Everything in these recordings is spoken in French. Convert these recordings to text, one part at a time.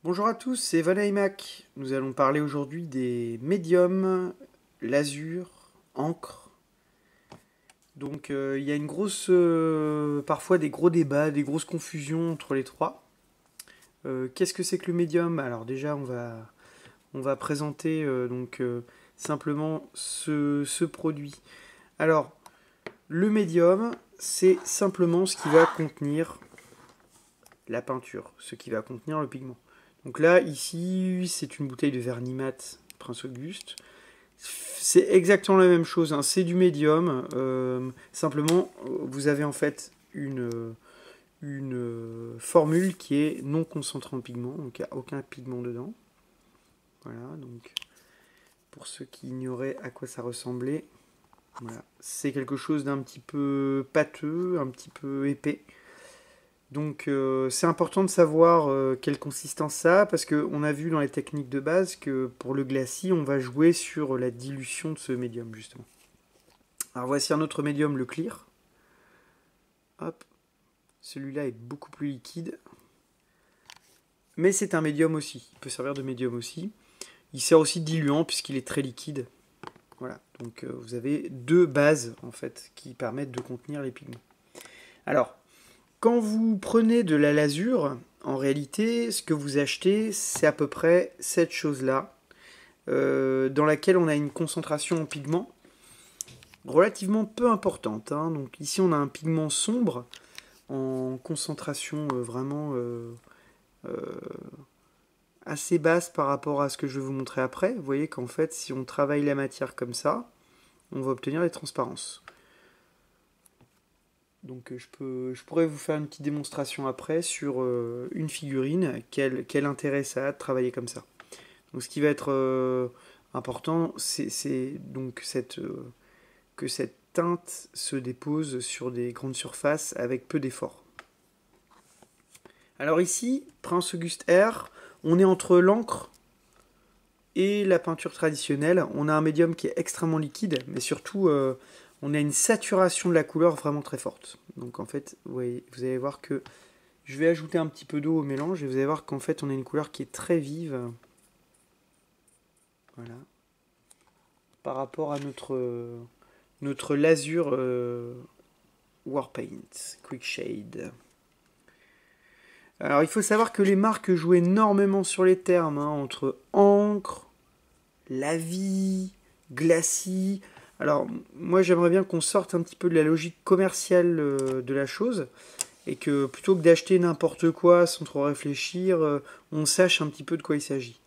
Bonjour à tous, c'est Vanaimac. Nous allons parler aujourd'hui des médiums, l'azur, encre. Donc il y a une grosse, parfois des gros débats, des grosses confusions entre les trois. Qu'est-ce que c'est que le médium? Alors déjà on va présenter simplement ce produit. Alors le médium, c'est simplement ce qui va contenir la peinture, ce qui va contenir le pigment. Donc là, ici, c'est une bouteille de vernis mat Prince Auguste. C'est exactement la même chose, hein. C'est du médium. Simplement, vous avez en fait une formule qui est non concentrée en pigment, donc il n'y a aucun pigment dedans. Voilà, donc pour ceux qui ignoraient à quoi ça ressemblait, voilà. C'est quelque chose d'un petit peu pâteux, un petit peu épais. Donc c'est important de savoir quelle consistance ça a, parce qu'on a vu dans les techniques de base que pour le glacis, on va jouer sur la dilution de ce médium, justement. Alors voici un autre médium, le clear. Hop, celui-là est beaucoup plus liquide. Mais c'est un médium aussi, il peut servir de médium aussi. Il sert aussi de diluant puisqu'il est très liquide. Voilà, donc vous avez deux bases en fait qui permettent de contenir les pigments. Alors, quand vous prenez de la lasure, en réalité, ce que vous achetez, c'est à peu près cette chose-là, dans laquelle on a une concentration en pigment relativement peu importante, hein. Donc ici, on a un pigment sombre en concentration vraiment assez basse par rapport à ce que je vais vous montrer après. Vous voyez qu'en fait, si on travaille la matière comme ça, on va obtenir les transparences. Donc je pourrais vous faire une petite démonstration après sur une figurine, quel intérêt ça a de travailler comme ça. Donc ce qui va être important, c'est donc que cette teinte se dépose sur des grandes surfaces avec peu d'effort. Alors ici, Prince Auguste R, on est entre l'encre et la peinture traditionnelle. On a un médium qui est extrêmement liquide, mais surtout on a une saturation de la couleur vraiment très forte. Donc en fait, vous allez voir que je vais ajouter un petit peu d'eau au mélange et vous allez voir qu'en fait on a une couleur qui est très vive. Voilà. Par rapport à notre lasure Warpaint Quick Shade. Alors il faut savoir que les marques jouent énormément sur les termes, hein, entre encre, lavis, glacis. Alors moi j'aimerais bien qu'on sorte un petit peu de la logique commerciale de la chose et que plutôt que d'acheter n'importe quoi sans trop réfléchir, on sache un petit peu de quoi il s'agit.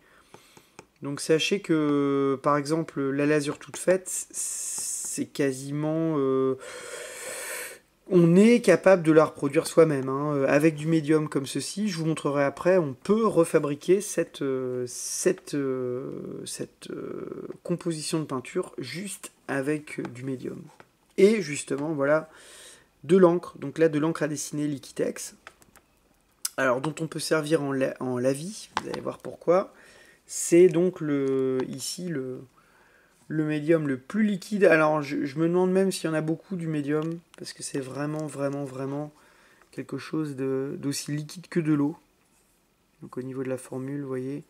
Donc sachez que par exemple la lasure toute faite, c'est quasiment on est capable de la reproduire soi-même, hein. Avec du médium comme ceci, je vous montrerai après, on peut refabriquer cette composition de peinture juste avec du médium. Et justement, voilà, de l'encre. Donc là, de l'encre à dessiner Liquitex. Alors, dont on peut servir en lavis, vous allez voir pourquoi. C'est donc ici le médium le plus liquide. Alors je me demande même s'il y en a beaucoup du médium, parce que c'est vraiment, vraiment, vraiment quelque chose d'aussi liquide que de l'eau. Donc au niveau de la formule, vous voyez,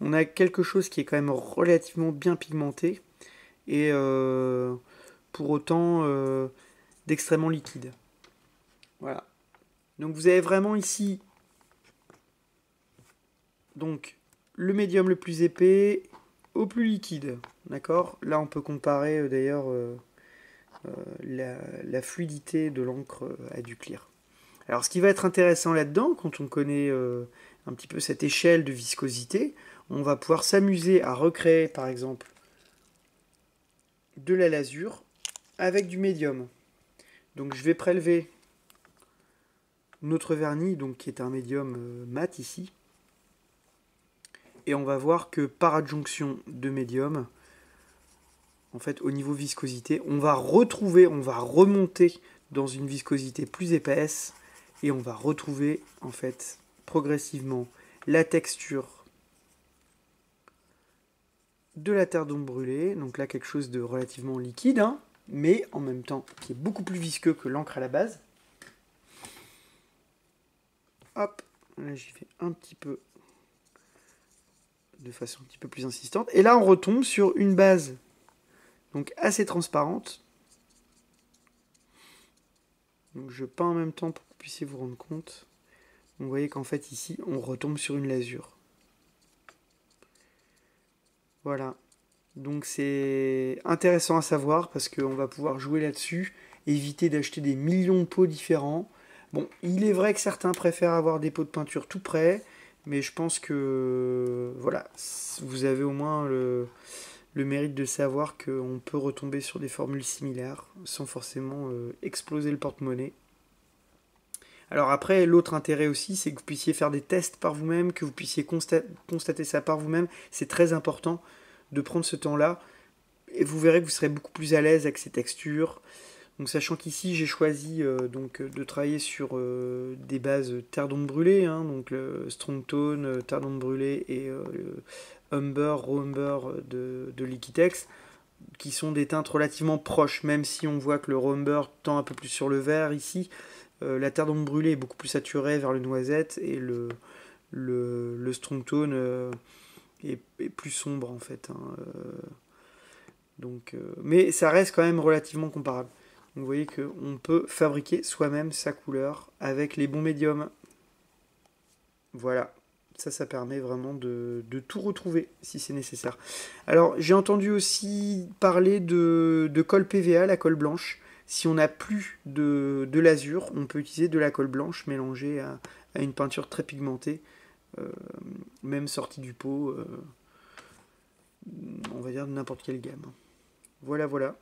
on a quelque chose qui est quand même relativement bien pigmenté, et pour autant d'extrêmement liquide. Voilà. Donc vous avez vraiment ici donc le médium le plus épais au plus liquide. D'accord. Là on peut comparer d'ailleurs la fluidité de l'encre à du clear. Alors ce qui va être intéressant là-dedans, quand on connaît un petit peu cette échelle de viscosité, on va pouvoir s'amuser à recréer par exemple de la lasure avec du médium. Donc je vais prélever notre vernis, donc qui est un médium mat ici, et on va voir que par adjonction de médium, en fait au niveau viscosité, on va remonter dans une viscosité plus épaisse, et on va retrouver en fait progressivement la texture de la terre d'ombre brûlée. Donc là quelque chose de relativement liquide, hein, mais en même temps qui est beaucoup plus visqueux que l'encre à la base. Hop, là j'y fais un petit peu de façon un petit peu plus insistante. Et là, on retombe sur une base donc assez transparente. Donc je peins en même temps pour que vous puissiez vous rendre compte. Vous voyez qu'en fait ici, on retombe sur une lasure. Voilà. Donc c'est intéressant à savoir parce qu'on va pouvoir jouer là-dessus, éviter d'acheter des millions de pots différents. Bon, il est vrai que certains préfèrent avoir des pots de peinture tout prêts, mais je pense que voilà, vous avez au moins le mérite de savoir qu'on peut retomber sur des formules similaires sans forcément exploser le porte-monnaie. Alors après, l'autre intérêt aussi, c'est que vous puissiez faire des tests par vous-même, que vous puissiez constater ça par vous-même. C'est très important de prendre ce temps-là. Et vous verrez que vous serez beaucoup plus à l'aise avec ces textures. Donc sachant qu'ici, j'ai choisi de travailler sur des bases terre d'ombre brûlée, hein, donc le Strong Tone, terre d'ombre brûlée et le Umber, Raw Umber de Liquitex, qui sont des teintes relativement proches, même si on voit que le Raw Umber tend un peu plus sur le vert ici. La terre d'ombre brûlée est beaucoup plus saturée vers le noisette et le Strong Tone est plus sombre en fait. Hein, mais ça reste quand même relativement comparable. Donc vous voyez qu'on peut fabriquer soi-même sa couleur avec les bons médiums. Voilà, ça permet vraiment de tout retrouver si c'est nécessaire. Alors j'ai entendu aussi parler de colle PVA, la colle blanche. Si on n'a plus de l'azur, on peut utiliser de la colle blanche mélangée à une peinture très pigmentée, même sortie du pot, on va dire de n'importe quelle gamme. Voilà, voilà.